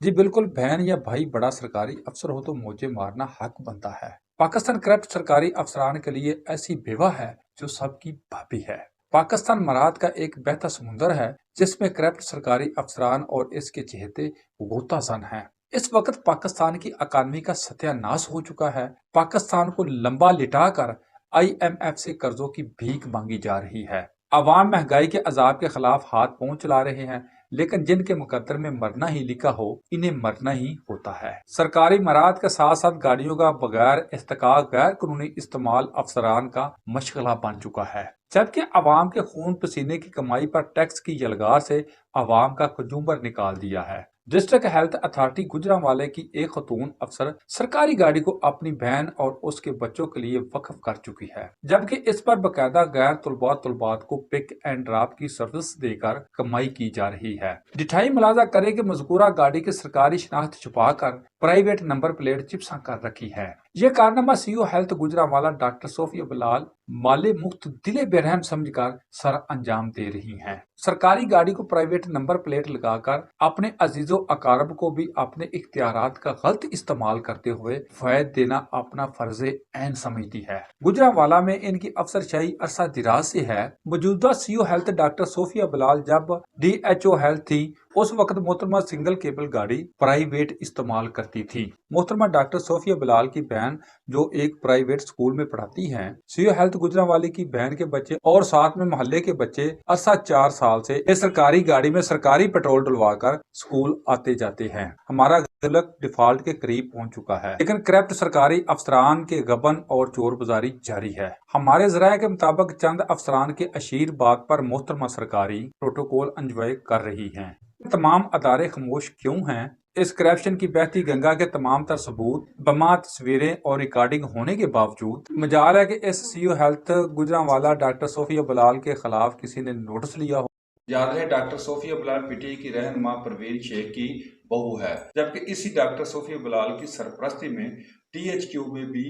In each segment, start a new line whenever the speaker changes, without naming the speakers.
जी बिल्कुल, बहन या भाई बड़ा सरकारी अफसर हो तो मौजे मारना हक बनता है। पाकिस्तान करप्ट सरकारी अफसरान के लिए ऐसी बेवा है जो सबकी भाभी है। पाकिस्तान मराद का एक बहता समुंदर है जिसमें करप्ट सरकारी अफसरान और इसके चहेते गोतासन हैं। इस वक्त पाकिस्तान की इकानमी का सत्यानाश हो चुका है। पाकिस्तान को लंबा लिटाकर IMF से कर्जों की भीख मांगी जा रही है। आवाम महंगाई के अजाब के खिलाफ हाथ पांव चला रहे हैं, लेकिन जिनके मुकद्दर में मरना ही लिखा हो, इन्हें मरना ही होता है। सरकारी मराद के साथ साथ गाड़ियों का बगैर इस्तेकाल गैर कानूनी इस्तेमाल अफसरान का मशगला बन चुका है। जबकि अवाम के खून पसीने की कमाई पर टैक्स की यलगार से अवाम का खुजूमर निकाल दिया है। डिस्ट्रिक्ट हेल्थ अथॉरिटी गुजरांवाले की एक खतून अफसर सरकारी गाड़ी को अपनी बहन और उसके बच्चों के लिए वक्फ कर चुकी है, जबकि इस पर बकायदा गैर तलबात को पिक एंड ड्रॉप की सर्विस देकर कमाई की जा रही है। डिठाई मुलाजा करे कि मजकूरा गाड़ी की सरकारी शनाख्त छुपाकर प्राइवेट नंबर प्लेट चिप्सा कर रखी है। यह कारनामा CEO health Gujranwala doctor Sofia Bilal माले मुफ्त दिले बेरहम समझकर सर अंजाम दे रही हैं। सरकारी गाड़ी को प्राइवेट नंबर प्लेट लगाकर अपने अजीजों अकारब को भी अपने इख्तियारात का गलत इस्तेमाल करते हुए फैद देना अपना फर्ज ऐन समझती है। गुजरांवाला में इनकी अफसरशाही अरसा दिराज से है। मौजूदा CEO health doctor Sofia Bilal जब DHO हेल्थ थी, उस वक्त मोहतरमा सिंगल केबल गाड़ी प्राइवेट इस्तेमाल करती थी। मोहतरमा डॉक्टर सोफिया बिलाल की बहन जो एक प्राइवेट स्कूल में पढ़ाती हैं, CEO हेल्थ गुजरांवाले की बहन के बच्चे और साथ में मोहल्ले के बच्चे अरसा 4 साल से इस सरकारी गाड़ी में सरकारी पेट्रोल डलवाकर स्कूल आते जाते हैं। हमारा गुल्लक डिफॉल्ट के करीब पहुंच चुका है, लेकिन करप्ट सरकारी अफसरान के गबन और चोर बाजारी जारी है। हमारे जराये के मुताबिक चंद अफसरान के अशीर बात पर मोहतरमा सरकारी प्रोटोकॉल एंजॉय कर रही हैं। तमाम अदारे खामोश क्यों हैं? इस करप्शन की बहती गंगा के तमाम तर सबूत, बमा तस्वीरें और रिकॉर्डिंग होने के बावजूद मजाल है कि इस CEO health Gujranwala doctor Sofia Bilal के खिलाफ किसी ने नोटिस लिया हो। याद रहे, डॉक्टर सोफिया बिलाल PTI की रहनुमा परवीन शेख की बहू है, जबकि इसी डॉक्टर सोफिया बिलाल की सरपरस्ती में THQ में भी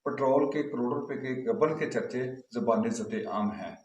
पेट्रोल के करोड़ों रुपए के गबन के चर्चे जुबानी सते आम हैं।